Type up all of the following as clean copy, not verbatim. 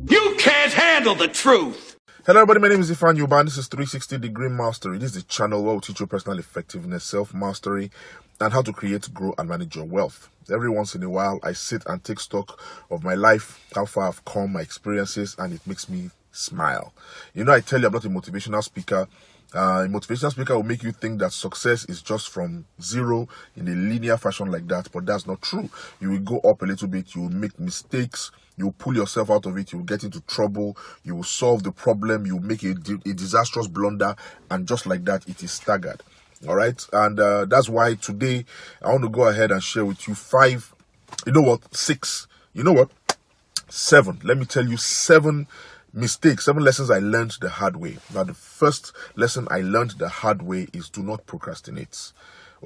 You can't handle the truth. Hello everybody, my name is Ifan Yuban. This is 360 Degree Mastery. This is the channel where we teach you personal effectiveness, self-mastery, and how to create, grow, and manage your wealth. Every once in a while, I sit and take stock of my life, how far I've come, my experiences, and it makes me smile. You know, I tell you I'm not a motivational speaker. A motivational speaker will make you think that success is just from zero in a linear fashion like that, but that's not true. You will go up a little bit, you will make mistakes, you will pull yourself out of it, you will get into trouble, you will solve the problem, you will make a disastrous blunder, and just like that, it is staggered. All right, and that's why today I want to go ahead and share with you seven. Let me tell you 7 mistakes, 7 lessons I learned the hard way. Now, the first lesson I learned the hard way is do not procrastinate.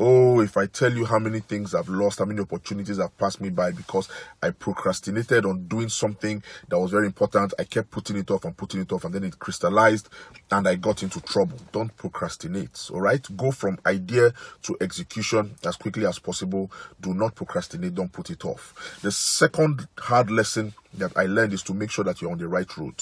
Oh, if I tell you how many things I've lost, how many opportunities have passed me by because I procrastinated on doing something that was very important. I kept putting it off, and then it crystallized and I got into trouble. Don't procrastinate, all right? Go from idea to execution as quickly as possible. Do not procrastinate. Don't put it off. The second hard lesson that I learned is to make sure that you're on the right road.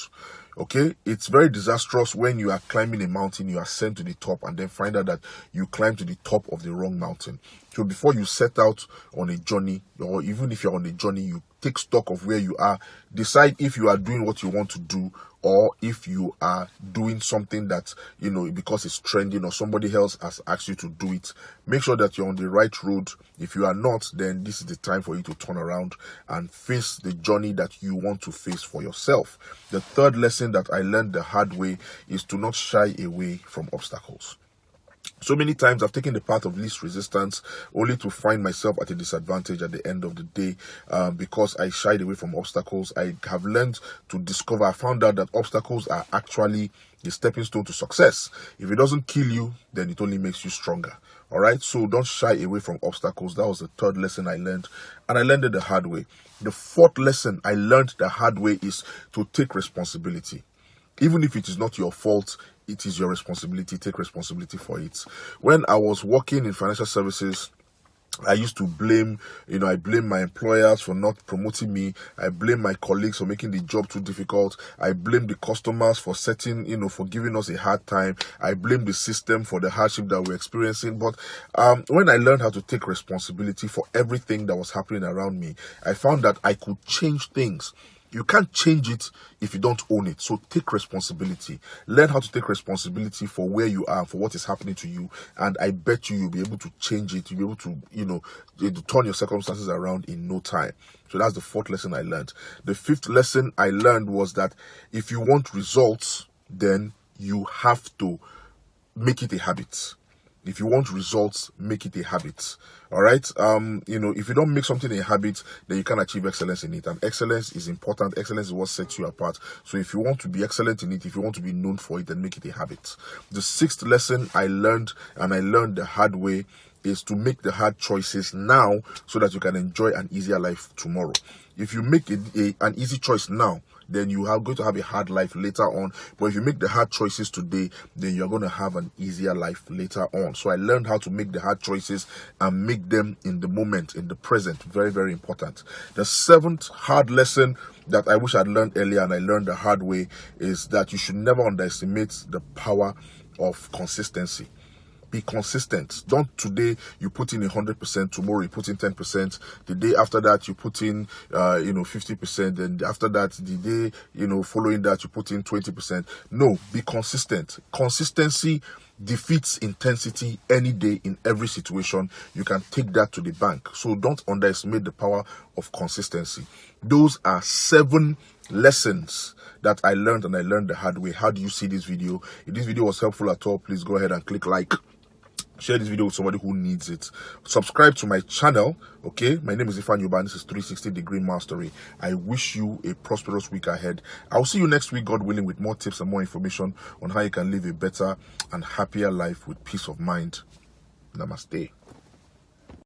Okay, it's very disastrous when you are climbing a mountain, you are sent to the top, and then find out that you climbed to the top of the wrong mountain. So before you set out on a journey, or even if you're on a journey, you take stock of where you are, decide if you are doing what you want to do, or if you are doing something that, you know, because it's trending or somebody else has asked you to do it. Make sure that you're on the right road. If you are not, then this is the time for you to turn around and face the journey that you want to face for yourself. The third lesson that I learned the hard way is to not shy away from obstacles. So many times I've taken the path of least resistance only to find myself at a disadvantage at the end of the day because I shied away from obstacles. I have learned to discover, I found out that obstacles are actually a stepping stone to success. If it doesn't kill you, then it only makes you stronger. All right, so don't shy away from obstacles. That was the third lesson I learned, and I learned it the hard way. The fourth lesson I learned the hard way is to take responsibility. Even if it is not your fault, it is your responsibility. Take responsibility for it. When I was working in financial services, I used to blame my employers for not promoting me. I blame my colleagues for making the job too difficult. I blame the customers for for giving us a hard time. I blame the system for the hardship that we're experiencing. But when I learned how to take responsibility for everything that was happening around me, I found that I could change things. You can't change it if you don't own it. So take responsibility. Learn how to take responsibility for where you are, for what is happening to you. And I bet you'll be able to change it. You'll be able to, turn your circumstances around in no time. So that's the fourth lesson I learned. The fifth lesson I learned was that if you want results, then you have to make it a habit. If you want results, make it a habit. All right. If you don't make something a habit, then you can't achieve excellence in it. And excellence is important. Excellence is what sets you apart. So if you want to be excellent in it, if you want to be known for it, then make it a habit. The sixth lesson I learned, and I learned the hard way, is to make the hard choices now so that you can enjoy an easier life tomorrow. If you make an easy choice now, then you are going to have a hard life later on. But if you make the hard choices today, then you're going to have an easier life later on. So I learned how to make the hard choices and make them in the moment, in the present. Very, very important. The seventh hard lesson that I wish I'd learned earlier, and I learned the hard way, is that you should never underestimate the power of consistency. Be consistent. Don't today you put in 100%, tomorrow you put in 10%, the day after that you put in 50%, and after that the day following that you put in 20%. No, be consistent. Consistency defeats intensity any day in every situation. You can take that to the bank. So don't underestimate the power of consistency. Those are 7 lessons that I learned, and I learned the hard way. How do you see this video? If this video was helpful at all, please go ahead and click like. Share this video with somebody who needs it. Subscribe to my channel. Okay, my name is Ifan Yuban. This is 360 Degree Mastery. I wish you a prosperous week ahead. I'll see you next week, God willing, with more tips and more information on how you can live a better and happier life with peace of mind. Namaste.